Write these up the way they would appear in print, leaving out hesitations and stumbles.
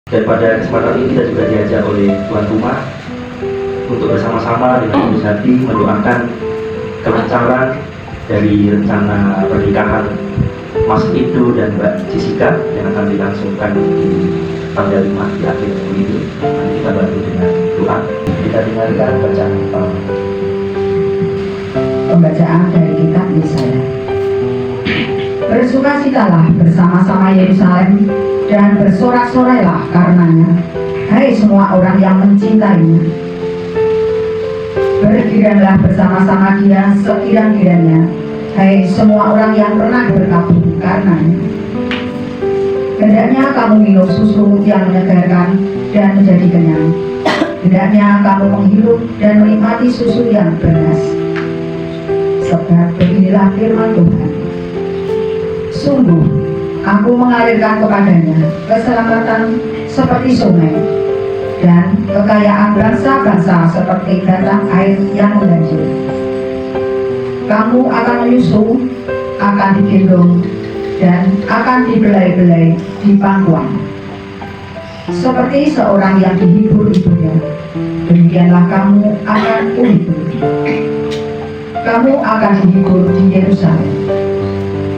Dan pada kesempatan ini kita juga diajak oleh tuan rumah untuk bersama-sama dengan tulus hati mendoakan kelancaran dari rencana pernikahan Mas Ido dan Mbak Jessica yang akan dilangsungkan di tanggal 5 di akhir minggu ini. Nanti kita bantu dengan doa. Kita dengarkan bacaan pertama. Pembacaan dari kitab Yesaya. Bersukacitalah bersama-sama Yerusalem dan bersorak-sorailah karenanya, hai semua orang yang mencintainya. Bergiranglah bersama-sama dia sekirang-kirangnya, hai semua orang yang pernah berkabung karenanya. Hendaknya kamu minum susu yang menyegarkan dan menjadi kenyang. Hendaknya kamu menghirup dan menikmati susu yang bernas. Sebab beginilah firman Tuhan. Sungguh, aku mengalirkan kepadanya keselamatan seperti sungai, dan kekayaan bangsa-bangsa seperti batang air yang mengalir. Kamu akan menyusu, akan digendong, dan akan dibelai-belai di pangkuan. Seperti seorang yang dihibur ibunya, demikianlah kamu akan kuhibur. Kamu akan dihibur di Yerusalem.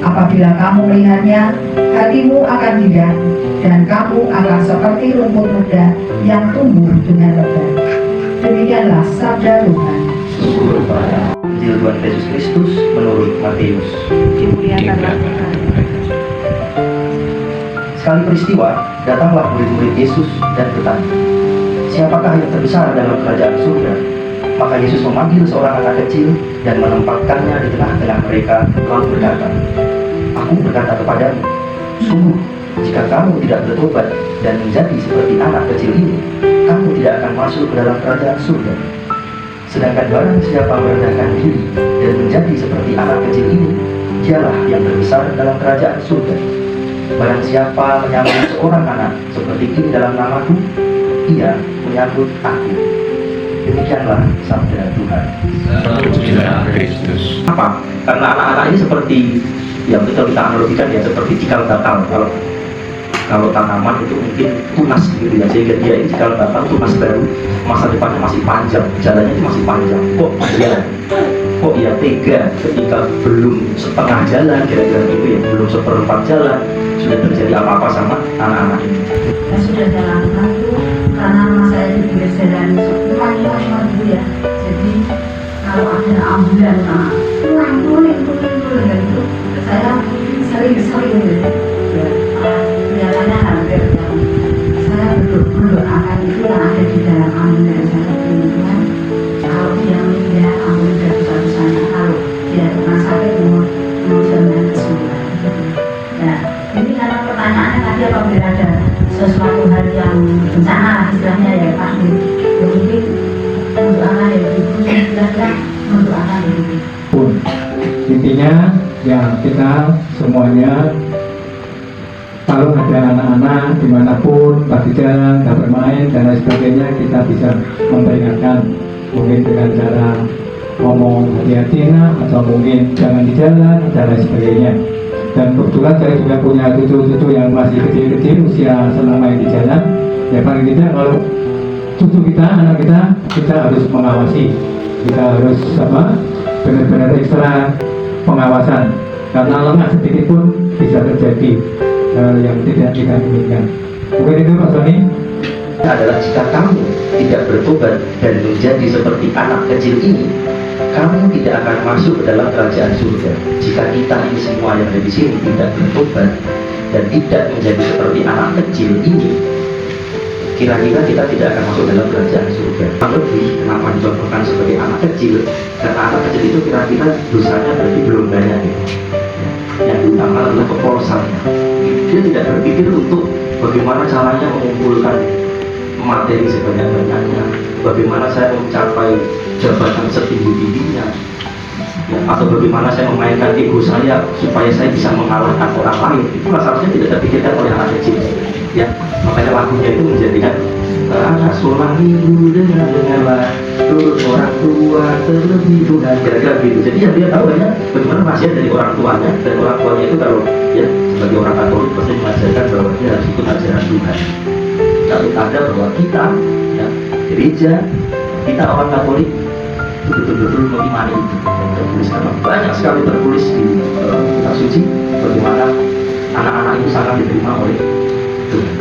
Apabila kamu melihatnya, hatimu akan indah, dan kamu akan seperti rumput muda yang tumbuh dengan lebat. Demikianlah sabda Tuhan. Injil Tuhan Yesus Kristus menurut Matius. Dimuliakanlah Tuhan. Sekali peristiwa, datanglah murid-murid Yesus dan bertanya, siapakah yang terbesar dalam kerajaan surga? Maka Yesus memanggil seorang anak kecil dan menempatkannya di tengah-tengah mereka, lalu berkata, aku berkata kepadamu, sungguh, jika kamu tidak bertobat dan menjadi seperti anak kecil ini, kamu tidak akan masuk ke dalam kerajaan surga. Sedangkan barang siapa merendahkan diri dan menjadi seperti anak kecil ini, dialah yang terbesar dalam kerajaan surga. Barang siapa menyambut seorang anak seperti ini dalam namaku, ia menyambut aku. Demikianlah sabda Tuhan. Terpujilah Kristus. Apa? Karena anak-anak ini seperti, ya betul kita analogikan ya seperti cikal bakal. Kalau tanaman itu mungkin tunas gitu ya, sehingga dia ini cikal bakal tunas baru, masa depannya masih panjang, jalannya itu masih panjang. Kok ya tega ketika belum setengah jalan, kira-kira gitu ya, belum seperempat jalan, sudah terjadi apa-apa sama anak-anak ini. Saya sudah jalankan itu karena rumah saya di pinggir jalan cuma gitu ya. Jadi kalau ada ambulan pulang gitu, saya sering gitu. Ya, kelihatannya hampir yang saya berdoakan itu yang ada di dalam ambulan saya Tuhan. Kalau dia meninggal ambulan dari dosa-dosanya, kalau dia rumah sakit mau jaminan kesembuhan. Nah, ini karena pertanyaannya tadi apabila ada sesuatu hal yang bencana istilahnya ya Pak, ya mungkin mendoakan ya ibu, kira-kira mendoakan ibu. Pun intinya ya kita semuanya kalau ada anak-anak dimanapun lagi jalan, tak bermain dan lain sebagainya, kita bisa memperingatkan mungkin dengan cara ngomong hati-hati nak, atau mungkin jangan di jalan dan lain sebagainya. Dan kebetulan saya juga punya cucu-cucu yang masih kecil-kecil, usia senang main di jalan. Ya paling tidak kalau cucu kita, anak kita harus mengawasi. Kita harus benar-benar ekstra pengawasan. Karena lengah sedikit pun bisa terjadi hal yang tidak kita inginkan. Mungkin itu Pak Soni. Adalah jika kamu tidak bertobat dan menjadi seperti anak kecil ini, kamu tidak akan masuk ke dalam kerajaan surga. Jika kita ini semua yang ada di sini tidak bertobat dan tidak menjadi seperti anak kecil ini, kira-kira kita tidak akan masuk dalam kerajaan surga. Lebih kenapa dicontohkan sebagai anak kecil? Karena anak kecil itu kira-kira dosanya berarti belum banyak gitu. Yang utama adalah kepolosannya. Dia tidak berpikir untuk bagaimana caranya mengumpulkan materi sebanyak-banyaknya, bagaimana saya mencapai jabatan setinggi-tingginya, ya, atau bagaimana saya memainkan ego saya supaya saya bisa mengalahkan orang lain. Itu seharusnya tidak terpikirkan oleh anak kecil. Ya, makanya lagunya itu menjadikan anak sekolah minggu dengarlah turut orang tua terlebih Tuhan, kira-kira gitu. Jadi yang dia tahu hanya bagaimana nasihat dari orang tuanya, dan orang tuanya itu kalau ya sebagai orang Katolik pasti mengajarkan bahwa dia harus ikut ajaran Tuhan. satu tanda bahwa kita, ya, gereja, kita orang Katolik itu betul-betul mengimani itu. Dan tertulis, karena banyak sekali tertulis di kitab suci bagaimana anak-anak itu sangat diterima oleh Tuhan.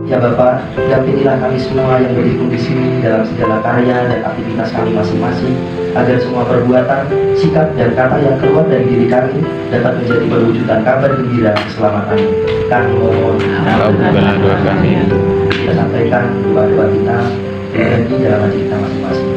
Ya Bapak, dampingilah kami semua yang berhitung di sini dalam segala karya dan aktivitas kami masing-masing, agar semua perbuatan, sikap, dan kata yang keluar dari diri kami dapat menjadi perwujudan kabar gembira keselamatan. Kami mohon, Kabulkanlah doa kami. kita sampaikan doa-doa kita di dalam hati kita masing-masing.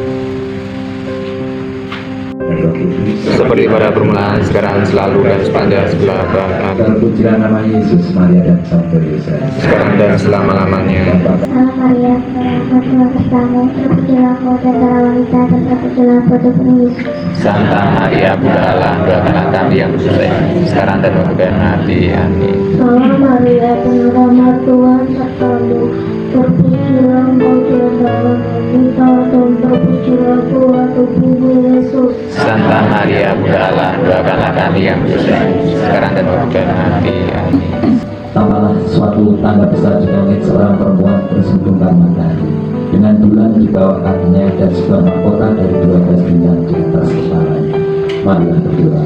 Seperti pada permulaan, sekarang, selalu, dan sepanjang segala abad. Terpujilah nama Yesus, Maria, dan Santo Yosef. Sekarang dan selama-lamanya. Salam Maria, rahmat Tuhan bersamamu, terpujilah engkau di antara wanita dan terpujilah buah tubuhmu Yesus. Santa Maria, Bunda Allah, doakanlah kami yang berdosa, sekarang dan waktu mati. Amin. Salam Maria, penuh rahmat Tuhan sertamu, terpujilah engkau di antara wanita dan terpujilah buah tubuhmu Yesus. Santa Maria, Bunda Allah, doakanlah kami yang berdosa, sekarang dan waktu mati. Amin. Tampaklah suatu tanda besar di langit, seorang perempuan bersembunyikan matahari dengan bulan di bawah kakinya dan sebuah mahkota dari 12 bintang di atas kepalanya. Marilah berdoa.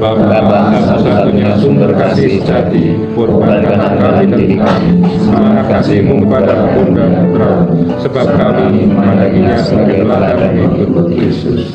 Bapa, satu-satunya sumber kasih sejati, korbankanlah dalam diri kami semangat kasih-Mu kepada Bunda Putra, sebab kami memandanginya sebagai teladan hidup Yesus.